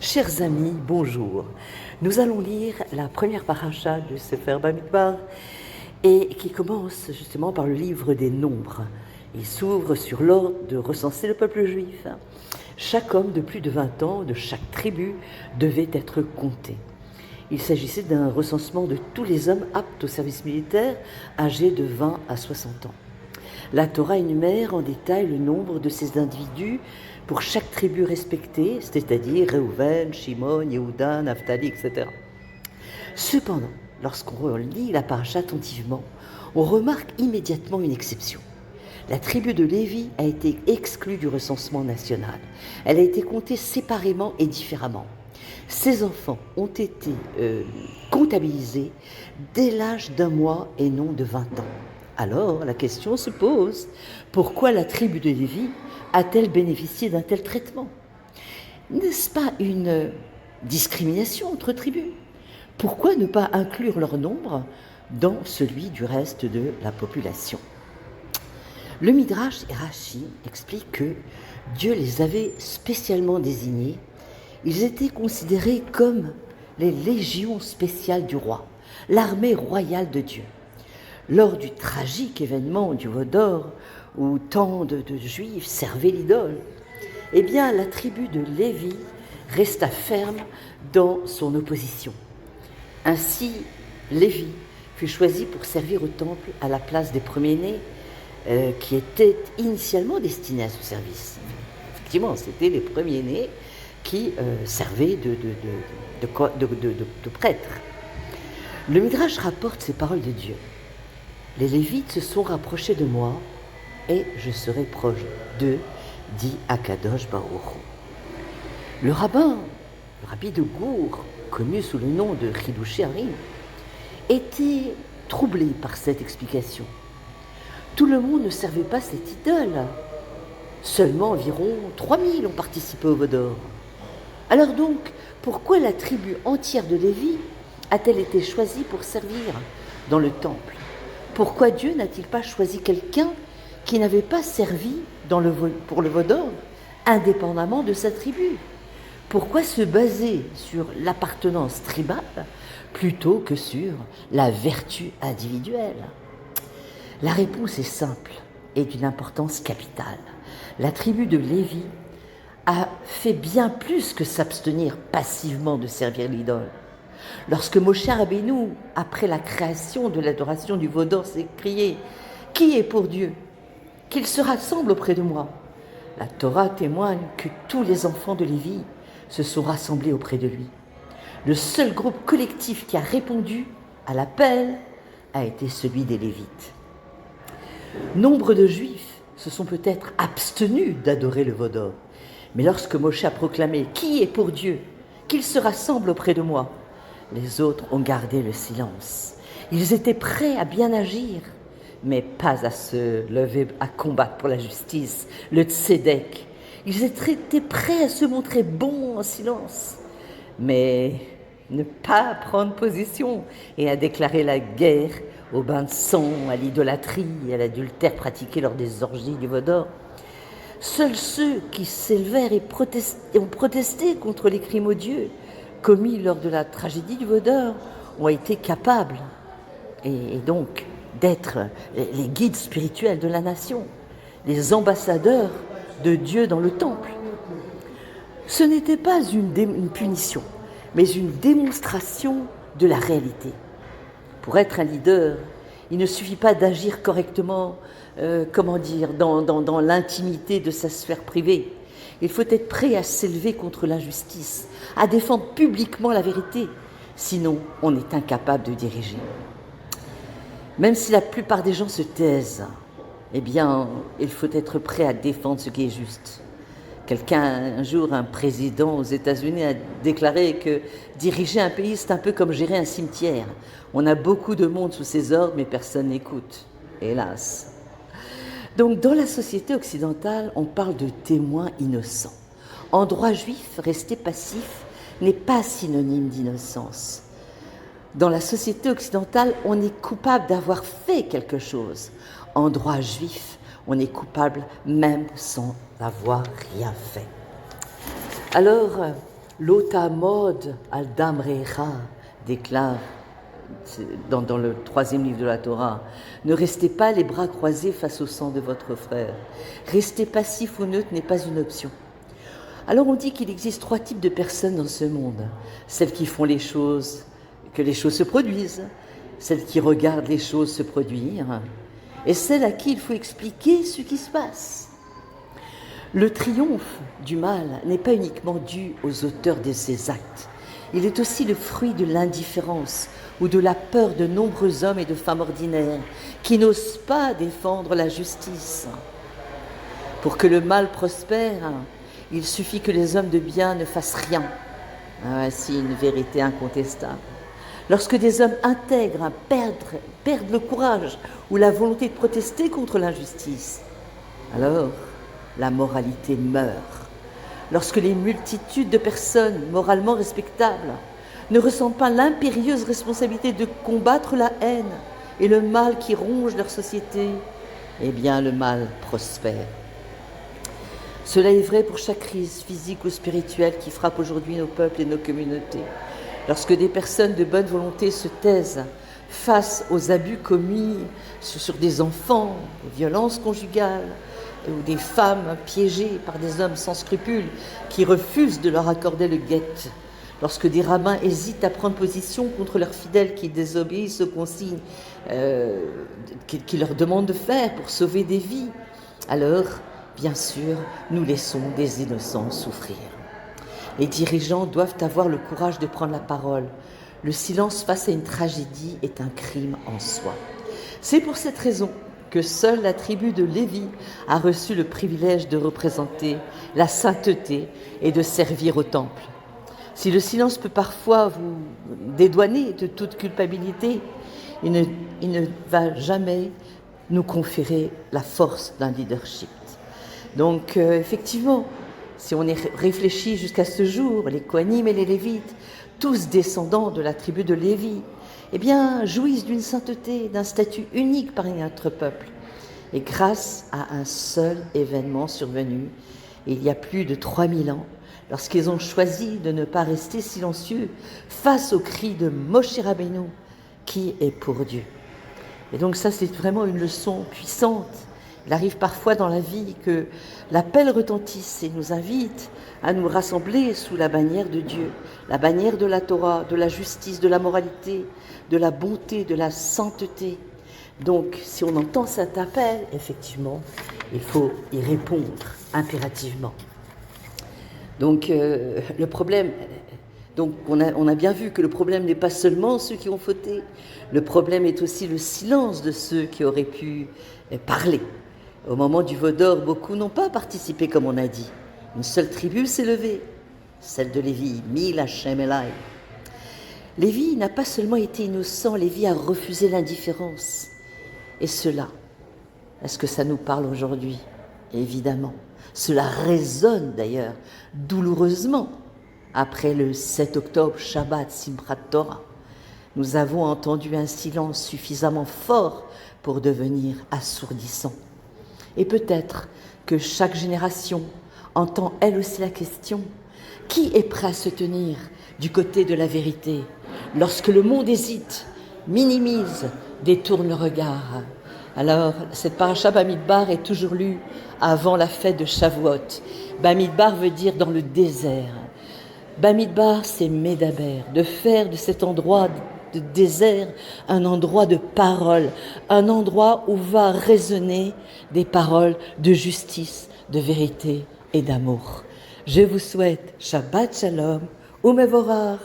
Chers amis, bonjour. Nous allons lire la première paracha du Sefer Bamidbar et qui commence justement par le livre des nombres. Il s'ouvre sur l'ordre de recenser le peuple juif. Chaque homme de plus de 20 ans de chaque tribu devait être compté. Il s'agissait d'un recensement de tous les hommes aptes au service militaire âgés de 20 à 60 ans. La Torah énumère en détail le nombre de ces individus pour chaque tribu respectée, c'est-à-dire Réhouven, Shimon, Yehuda, Naphtali, etc. Cependant, lorsqu'on relit la paracha attentivement, on remarque immédiatement une exception. La tribu de Lévi a été exclue du recensement national. Elle a été comptée séparément et différemment. Ces enfants ont été comptabilisés dès l'âge d'1 mois et non de 20 ans. Alors, la question se pose, pourquoi la tribu de Lévi a-t-elle bénéficié d'un tel traitement? N'est-ce pas une discrimination entre tribus? Pourquoi ne pas inclure leur nombre dans celui du reste de la population? Le Midrash et Rashi expliquent que Dieu les avait spécialement désignés. Ils étaient considérés comme les légions spéciales du roi, l'armée royale de Dieu. Lors du tragique événement du veau d'or, où tant de Juifs servaient l'idole, eh bien la tribu de Lévi resta ferme dans son opposition. Ainsi, Lévi fut choisi pour servir au temple à la place des premiers-nés qui étaient initialement destinés à ce service. Effectivement, c'était les premiers-nés qui servaient de prêtres. Le Midrash rapporte ces paroles de Dieu. Les Lévites se sont rapprochés de moi et je serai proche d'eux, dit Akadosh Baruch Hu. Le rabbi de Gour, connu sous le nom de Chidouché Harim, était troublé par cette explication. Tout le monde ne servait pas cette idole. Seulement environ 3000 ont participé au veau d'or. Alors donc, pourquoi la tribu entière de Lévi a-t-elle été choisie pour servir dans le temple? Pourquoi Dieu n'a-t-il pas choisi quelqu'un qui n'avait pas servi pour le veau d'or, indépendamment de sa tribu? Pourquoi se baser sur l'appartenance tribale plutôt que sur la vertu individuelle? La réponse est simple et d'une importance capitale. La tribu de Lévi a fait bien plus que s'abstenir passivement de servir l'idole. Lorsque Moshe Rabbeinu, après la création de l'adoration du veau d'or, s'est crié « Qui est pour Dieu ? Qu'il se rassemble auprès de moi ?» La Torah témoigne que tous les enfants de Lévi se sont rassemblés auprès de lui. Le seul groupe collectif qui a répondu à l'appel a été celui des Lévites. Nombre de Juifs se sont peut-être abstenus d'adorer le veau d'or, mais lorsque Moshe a proclamé « Qui est pour Dieu ? Qu'il se rassemble auprès de moi ?» les autres ont gardé le silence. Ils étaient prêts à bien agir, mais pas à se lever à combattre pour la justice, le tzedek. Ils étaient prêts à se montrer bons en silence, mais ne pas prendre position et à déclarer la guerre au bain de sang, à l'idolâtrie et à l'adultère pratiqué lors des orgies du veau d'or. Seuls ceux qui s'élevèrent et ont protesté contre les crimes odieux commis lors de la tragédie du veau d'or ont été capables et donc d'être les guides spirituels de la nation, les ambassadeurs de Dieu dans le temple. Ce n'était pas une punition, mais une démonstration de la réalité. Pour être un leader, il ne suffit pas d'agir correctement, dans l'intimité de sa sphère privée. Il faut être prêt à s'élever contre l'injustice, à défendre publiquement la vérité, sinon on est incapable de diriger. Même si la plupart des gens se taisent, eh bien, il faut être prêt à défendre ce qui est juste. Un jour, un président aux États-Unis a déclaré que diriger un pays, c'est un peu comme gérer un cimetière. On a beaucoup de monde sous ses ordres, mais personne n'écoute, hélas. Donc, dans la société occidentale, on parle de témoins innocents. En droit juif, rester passif n'est pas synonyme d'innocence. Dans la société occidentale, on est coupable d'avoir fait quelque chose. En droit juif, on est coupable même sans avoir rien fait. Alors, L'ota mod al damrecha déclare dans le 3e livre de la Torah, ne restez pas les bras croisés face au sang de votre frère. Rester passif ou neutre n'est pas une option. Alors on dit qu'il existe 3 types de personnes dans ce monde. Celles qui font les choses, que les choses se produisent, celles qui regardent les choses se produire, et celles à qui il faut expliquer ce qui se passe. Le triomphe du mal n'est pas uniquement dû aux auteurs de ces actes. Il est aussi le fruit de l'indifférence ou de la peur de nombreux hommes et de femmes ordinaires qui n'osent pas défendre la justice. Pour que le mal prospère, il suffit que les hommes de bien ne fassent rien. Voici une vérité incontestable. Lorsque des hommes intègres perdent le courage ou la volonté de protester contre l'injustice, alors la moralité meurt. Lorsque les multitudes de personnes moralement respectables ne ressentent pas l'impérieuse responsabilité de combattre la haine et le mal qui ronge leur société, eh bien le mal prospère. Cela est vrai pour chaque crise physique ou spirituelle qui frappe aujourd'hui nos peuples et nos communautés. Lorsque des personnes de bonne volonté se taisent face aux abus commis sur des enfants, des violences conjugales, ou des femmes piégées par des hommes sans scrupules qui refusent de leur accorder le guet, lorsque des rabbins hésitent à prendre position contre leurs fidèles qui désobéissent aux consignes qu'ils leur demandent de faire pour sauver des vies, alors, bien sûr, nous laissons des innocents souffrir. Les dirigeants doivent avoir le courage de prendre la parole. Le silence face à une tragédie est un crime en soi. C'est pour cette raison que seule la tribu de Lévi a reçu le privilège de représenter la sainteté et de servir au temple. Si le silence peut parfois vous dédouaner de toute culpabilité, il ne va jamais nous conférer la force d'un leadership. Donc effectivement, si on y réfléchit jusqu'à ce jour, les Kohanim et les Lévites, tous descendants de la tribu de Lévi, eh bien, jouissent d'une sainteté, d'un statut unique parmi notre peuple. Et grâce à un seul événement survenu, il y a plus de 3000 ans, lorsqu'ils ont choisi de ne pas rester silencieux face au cri de Moshe Rabbeinu, qui est pour Dieu. Et donc ça, c'est vraiment une leçon puissante. Il arrive parfois dans la vie que l'appel retentisse et nous invite à nous rassembler sous la bannière de Dieu, la bannière de la Torah, de la justice, de la moralité, de la bonté, de la sainteté. Donc, si on entend cet appel, effectivement, il faut y répondre impérativement. Donc, le problème, on a bien vu que le problème n'est pas seulement ceux qui ont fauté, le problème est aussi le silence de ceux qui auraient pu parler. Au moment du veau d'or, beaucoup n'ont pas participé, comme on a dit. Une seule tribu s'est levée, celle de Lévi, Mil Hashem Elai. Lévi n'a pas seulement été innocent, Lévi a refusé l'indifférence. Et cela, est-ce que ça nous parle aujourd'hui? Évidemment. Cela résonne d'ailleurs douloureusement après le 7 octobre, Shabbat, Simchat Torah. Nous avons entendu un silence suffisamment fort pour devenir assourdissant. Et peut-être que chaque génération entend elle aussi la question: qui est prêt à se tenir du côté de la vérité lorsque le monde hésite, minimise, détourne le regard? Alors, cette paracha Bamidbar est toujours lue avant la fête de Shavuot. Bamidbar veut dire dans le désert. Bamidbar, c'est Médaber, de faire de cet endroit de désert un endroit de parole, un endroit où va résonner des paroles de justice, de vérité et d'amour. Je vous souhaite Shabbat Shalom ou Mevorach.